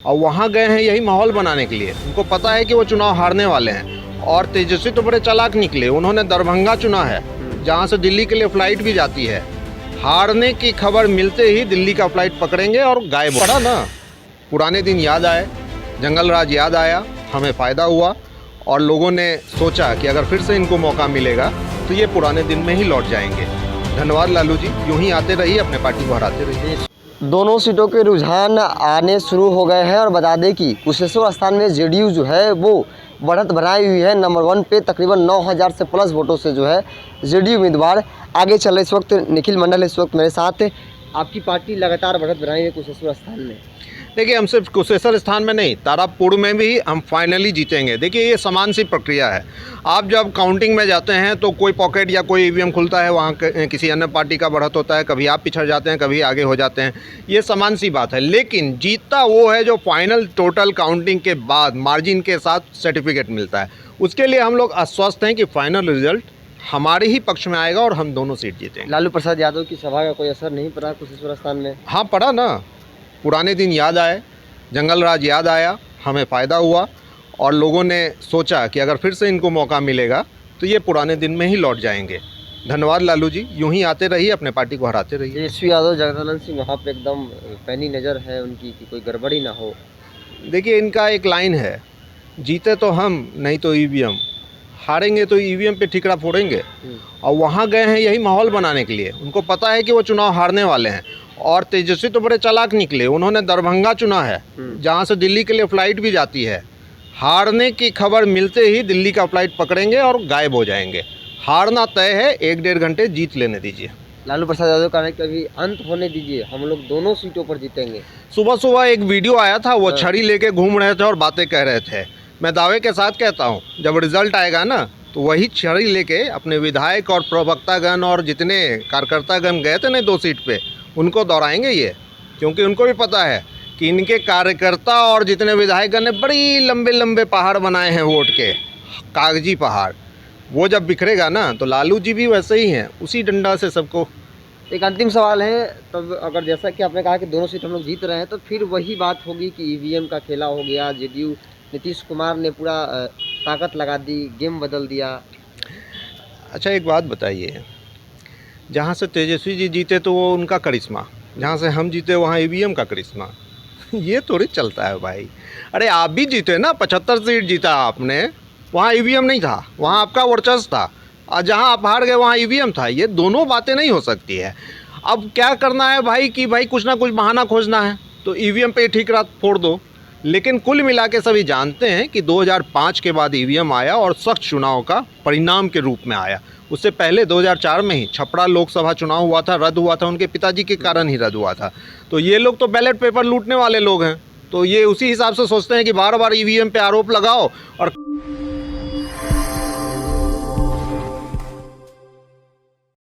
और वहाँ गए हैं यही माहौल बनाने के लिए। उनको पता है कि वो चुनाव हारने वाले हैं। और तेजस्वी तो बड़े चालाक निकले, उन्होंने दरभंगा चुना है जहाँ से दिल्ली के लिए फ्लाइट भी जाती है। हारने की खबर मिलते ही दिल्ली का फ्लाइट पकड़ेंगे और गायब। पड़ा ना, पुराने दिन याद आए, जंगल राज याद आया, हमें फ़ायदा हुआ और लोगों ने सोचा कि अगर फिर से इनको मौका मिलेगा तो ये पुराने दिन में ही लौट जाएंगे। धन्यवाद लालू जी, यूं ही आते रहिए, अपने पार्टी को हराते रहिए। दोनों सीटों के रुझान आने शुरू हो गए हैं और बता दें कि कुशेश्वर स्थान में जेडीयू जो है वो बढ़त बनाई हुई है। नंबर 1 पे तकरीबन 9000 से प्लस वोटों से जो है जेडीयू उम्मीदवार आगे चल रहे। इस वक्त निखिल मंडल इस वक्त मेरे साथ। आपकी पार्टी लगातार बढ़त बनाई है कुशेश्वर स्थान में। देखिए, हम सिर्फ कुशेश्वर स्थान में नहीं, तारापुर में भी हम फाइनली जीतेंगे। देखिए, ये समान सी प्रक्रिया है। आप जब काउंटिंग में जाते हैं तो कोई पॉकेट या कोई ईवीएम खुलता है, वहाँ किसी अन्य पार्टी का बढ़त होता है, कभी आप पिछड़ जाते हैं, कभी आगे हो जाते हैं, ये समान सी बात है। लेकिन जीतता वो है जो फाइनल टोटल काउंटिंग के बाद मार्जिन के साथ सर्टिफिकेट मिलता है। उसके लिए हम लोग आश्वस्त हैं कि फाइनल रिजल्ट हमारे ही पक्ष में आएगा और हम दोनों सीट जीतेंगे। लालू प्रसाद यादव की सभा का कोई असर नहीं पड़ा कुशेश्वर स्थान में? हाँ, पड़ा ना, पुराने दिन याद आए, जंगल राज याद आया, हमें फ़ायदा हुआ और लोगों ने सोचा कि अगर फिर से इनको मौका मिलेगा तो ये पुराने दिन में ही लौट जाएंगे। धन्यवाद लालू जी, यूं ही आते रहिए, अपने पार्टी को हराते रहिए। तेजस्वी यादव जगदानंद सिंह वहाँ पे एकदम पैनी नज़र है उनकी कि कोई गड़बड़ी ना हो। देखिए, इनका एक लाइन है, जीते तो हम, नहीं तो ईवीएम। हारेंगे तो ईवीएम पे ठिकरा फोड़ेंगे। और वहाँ गए हैं यही माहौल बनाने के लिए। उनको पता है कि वो चुनाव हारने वाले हैं। और तेजस्वी तो बड़े चालाक निकले, उन्होंने दरभंगा चुना है जहाँ से दिल्ली के लिए फ़्लाइट भी जाती है। हारने की खबर मिलते ही दिल्ली का फ्लाइट पकड़ेंगे और गायब हो जाएंगे। हारना तय है, 1-1.5 घंटे जीत लेने दीजिए। लालू प्रसाद यादव कह रहे कि अभी अंत होने दीजिए, हम लोग दोनों सीटों पर जीतेंगे। सुबह सुबह एक वीडियो आया था, वो छड़ी लेके घूम रहे थे और बातें कह रहे थे। मैं दावे के साथ कहता हूँ, जब रिजल्ट आएगा ना तो वही छड़ी लेके अपने विधायक और प्रवक्तागण और जितने कार्यकर्तागण गए थे ना 2 सीट पे, उनको दोहराएंगे ये। क्योंकि उनको भी पता है कि इनके कार्यकर्ता और जितने विधायकगण ने बड़ी लंबे लंबे पहाड़ बनाए हैं वोट के, कागजी पहाड़। वो जब बिखरेगा ना तो लालू जी भी वैसे ही हैं, उसी डंडा से सबको। एक अंतिम सवाल है, तब अगर जैसा कि आपने कहा कि दोनों सीट हम लोग जीत रहे हैं तो फिर वही बात होगी कि ईवीएम का खेला हो गया, जेडीयू नीतीश कुमार ने पूरा ताकत लगा दी, गेम बदल दिया। अच्छा, एक बात बताइए, जहाँ से तेजस्वी जी जीते तो वो उनका करिश्मा, जहाँ से हम जीते वहाँ ईवीएम का करिश्मा। ये थोड़ी चलता है भाई। अरे आप भी जीते ना, 75 सीट जीता आपने, वहाँ ईवीएम नहीं था, वहाँ आपका वर्चस्व था। और जहाँ आप हार गए वहाँ ईवीएम था। ये दोनों बातें नहीं हो सकती है। अब क्या करना है भाई कि भाई कुछ ना कुछ बहाना खोजना है, तो ईवीएम पे ठीक रात फोड़ दो। लेकिन कुल मिला के सभी जानते हैं कि 2005 के बाद ईवीएम आया और सख्त चुनाव का परिणाम के रूप में आया। उससे पहले 2004 में ही छपरा लोकसभा चुनाव हुआ था, रद्द हुआ था, उनके पिताजी के कारण ही रद्द हुआ था। तो ये लोग तो बैलेट पेपर लूटने वाले लोग हैं, तो ये उसी हिसाब से सोचते हैं कि बार बार ईवीएम पे आरोप लगाओ और